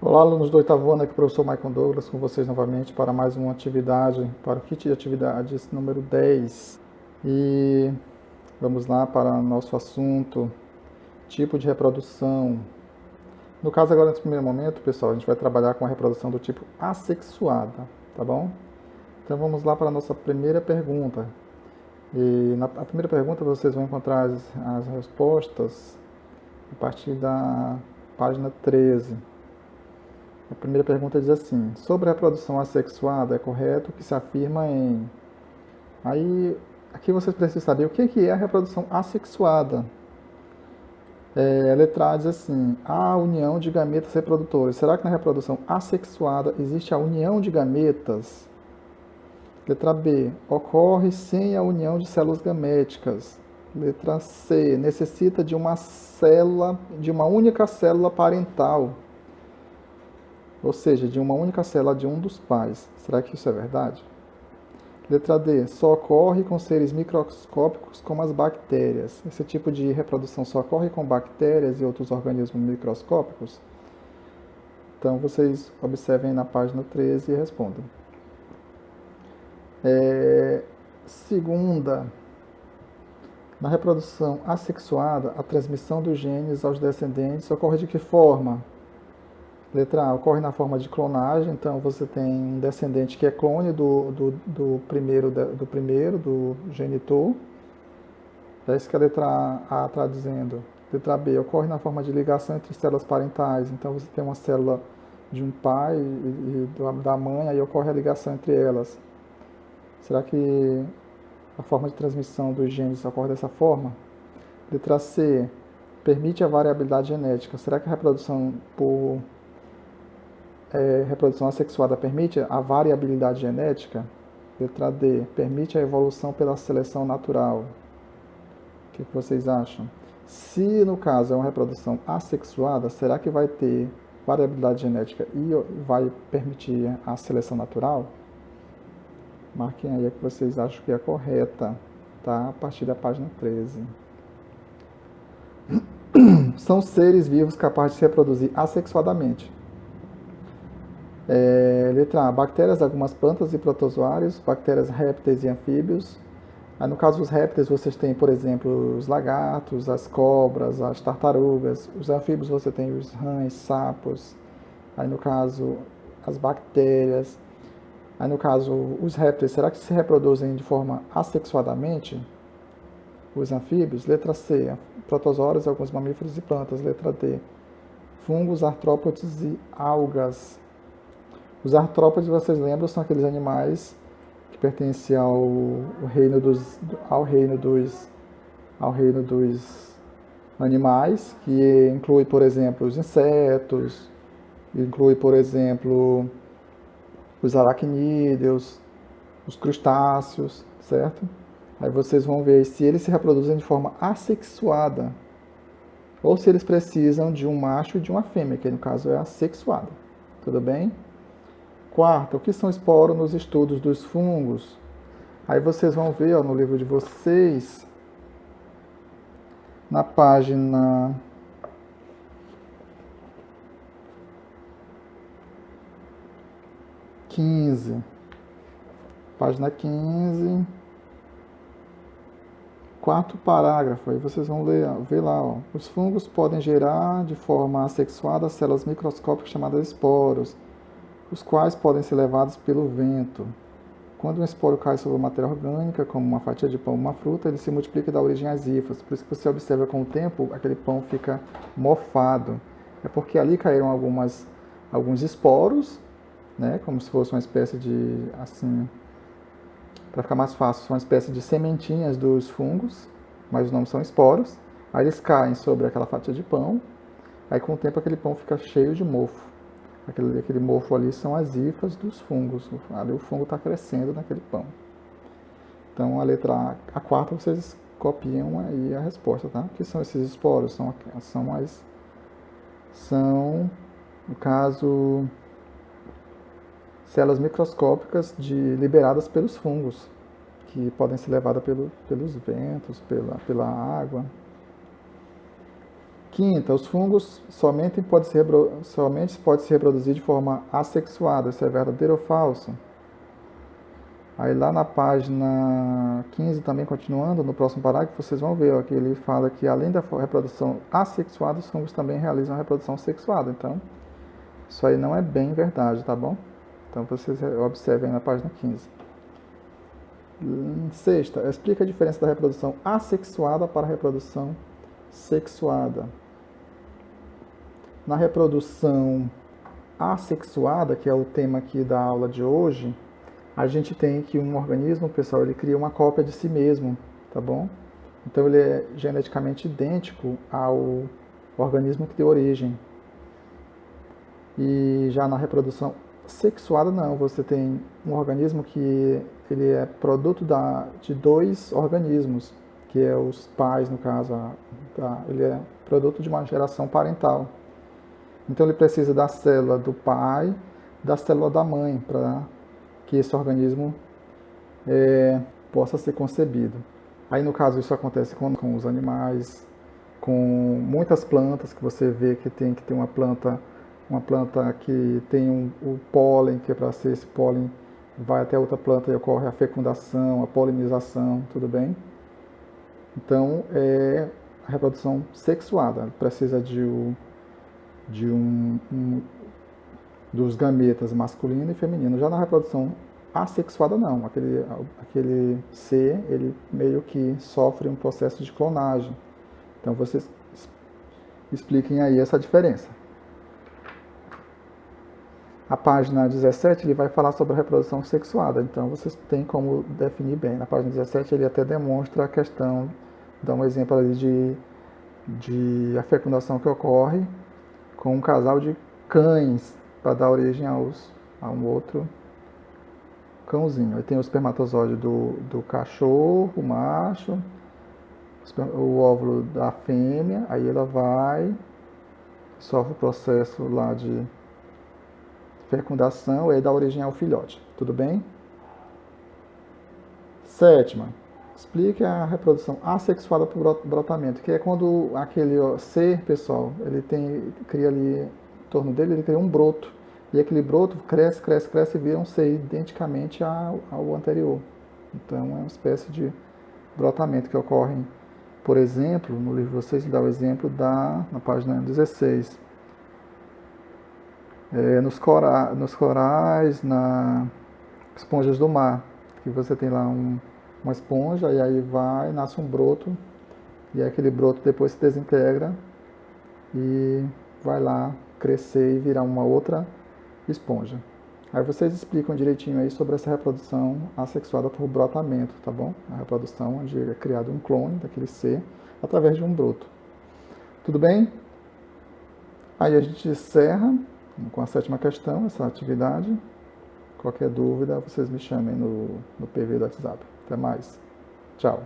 Olá, alunos do oitavo ano, aqui é o professor Michael Douglas com vocês novamente para mais uma atividade, para o kit de atividades número 10. E vamos lá para o nosso assunto, tipo de reprodução. No caso agora, nesse primeiro momento, pessoal, a gente vai trabalhar com a reprodução do tipo assexuada, tá bom? Então vamos lá para a nossa primeira pergunta. E na primeira pergunta vocês vão encontrar as respostas a partir da página 13. A primeira pergunta diz assim: sobre a reprodução assexuada, é correto que se afirma em. Aí, aqui vocês precisam saber o que é a reprodução assexuada. A letra A diz assim: a união de gametas reprodutores. Será que na reprodução assexuada existe a união de gametas? Letra B: ocorre sem a união de células gaméticas. Letra C: necessita de uma célula, de uma única célula parental. Ou seja, de uma única célula de um dos pais. Será que isso é verdade? Letra D. Só ocorre com seres microscópicos como as bactérias. Esse tipo de reprodução só ocorre com bactérias e outros organismos microscópicos? Então, vocês observem na página 13 e respondam. Segunda, na reprodução assexuada, a transmissão dos genes aos descendentes ocorre de que forma? Letra A, ocorre na forma de clonagem, então você tem um descendente que é clone do primeiro, do genitor. É isso que a letra A está dizendo. Letra B, ocorre na forma de ligação entre células parentais, então você tem uma célula de um pai e da mãe, aí ocorre a ligação entre elas. Será que a forma de transmissão dos genes ocorre dessa forma? Letra C, permite a variabilidade genética. Será que a reprodução reprodução assexuada permite a variabilidade genética? Letra D, permite a evolução pela seleção natural. O que vocês acham? Se no caso é uma reprodução assexuada, será que vai ter variabilidade genética e vai permitir a seleção natural? Marquem aí a que vocês acham que é correta, tá? A partir da página 13. São seres vivos capazes de se reproduzir assexuadamente. Letra A, bactérias, algumas plantas e protozoários, bactérias répteis e anfíbios. Aí, no caso dos répteis, vocês têm, por exemplo, os lagartos, as cobras, as tartarugas. Os anfíbios, você tem os rãs, sapos. Aí, no caso, as bactérias. Aí, no caso, os répteis, será que se reproduzem de forma assexuadamente? Os anfíbios? Letra C, protozoários, alguns mamíferos e plantas. Letra D, fungos, artrópodes e algas. Os artrópodes, vocês lembram, são aqueles animais que pertencem ao reino dos animais, que inclui, por exemplo, os insetos, inclui, por exemplo, os aracnídeos, os crustáceos, certo? Aí vocês vão ver se eles se reproduzem de forma assexuada ou se eles precisam de um macho e de uma fêmea, que no caso é assexuada. Tudo bem? Quarta, o que são esporos nos estudos dos fungos? Aí vocês vão ver no livro de vocês, na página 15. Página 15. Quarto parágrafo, aí vocês vão ver lá. Ó. Os fungos podem gerar de forma assexuada células microscópicas chamadas esporos, os quais podem ser levados pelo vento. Quando um esporo cai sobre uma matéria orgânica, como uma fatia de pão ou uma fruta, ele se multiplica e dá origem às hifas. Por isso que você observa com o tempo, aquele pão fica mofado. É porque ali caíram alguns esporos, né, como se fosse uma espécie de, assim, para ficar mais fácil, são uma espécie de sementinhas dos fungos, mas os nomes são esporos. Aí eles caem sobre aquela fatia de pão, aí com o tempo aquele pão fica cheio de mofo. Aquele mofo ali são as hifas dos fungos. Ali o fungo está crescendo naquele pão. Então a letra A, a quarta, vocês copiam aí a resposta, tá? O que são esses esporos? São no caso, células microscópicas liberadas pelos fungos, que podem ser levadas pelos ventos, pela água. Quinta, os fungos somente podem se reproduzir de forma assexuada. Isso é verdadeiro ou falso? Aí lá na página 15, também continuando, no próximo parágrafo, vocês vão ver ó, que ele fala que além da reprodução assexuada, os fungos também realizam a reprodução sexuada. Então, isso aí não é bem verdade, tá bom? Então, vocês observem aí na página 15. Sexta, explica a diferença da reprodução assexuada para a reprodução sexuada. Na reprodução assexuada, que é o tema aqui da aula de hoje, a gente tem que um organismo, pessoal, ele cria uma cópia de si mesmo, tá bom? Então ele é geneticamente idêntico ao organismo que deu origem. E já na reprodução sexuada não, você tem um organismo que ele é produto de dois organismos, que é os pais, no caso, ele é produto de uma geração parental. Então ele precisa da célula do pai, da célula da mãe, para que esse organismo possa ser concebido. Aí no caso isso acontece com os animais, com muitas plantas, que você vê que tem que ter uma planta que tem o pólen, que é para ser esse pólen, vai até outra planta e ocorre a fecundação, a polinização, tudo bem? Então, é a reprodução sexuada, precisa dos gametas masculino e feminino. Já na reprodução assexuada não, aquele ser, ele meio que sofre um processo de clonagem. Então, vocês expliquem aí essa diferença. A página 17 ele vai falar sobre a reprodução sexuada, então vocês têm como definir bem. Na página 17 ele até demonstra a questão, dá um exemplo ali de a fecundação que ocorre com um casal de cães para dar origem a um outro cãozinho. Aí tem o espermatozoide do cachorro, o macho, o óvulo da fêmea, aí ela vai, sofre o processo lá de fecundação e aí dá origem ao filhote. Tudo bem? Sétima, explique a reprodução assexuada por brotamento, que é quando aquele ser, pessoal, ele cria ali, em torno dele, ele cria um broto. E aquele broto cresce e vira um ser identicamente ao anterior. Então é uma espécie de brotamento que ocorre, por exemplo, no livro de vocês, dá o exemplo na página 16. Nos corais, nas esponjas do mar, que você tem lá uma esponja e aí nasce um broto, e aquele broto depois se desintegra e vai lá crescer e virar uma outra esponja. Aí vocês explicam direitinho aí sobre essa reprodução assexuada por brotamento, tá bom? A reprodução onde é criado um clone daquele ser através de um broto. Tudo bem? Aí a gente encerra com a sétima questão, essa atividade. Qualquer dúvida, vocês me chamem no PV do WhatsApp. Até mais. Tchau.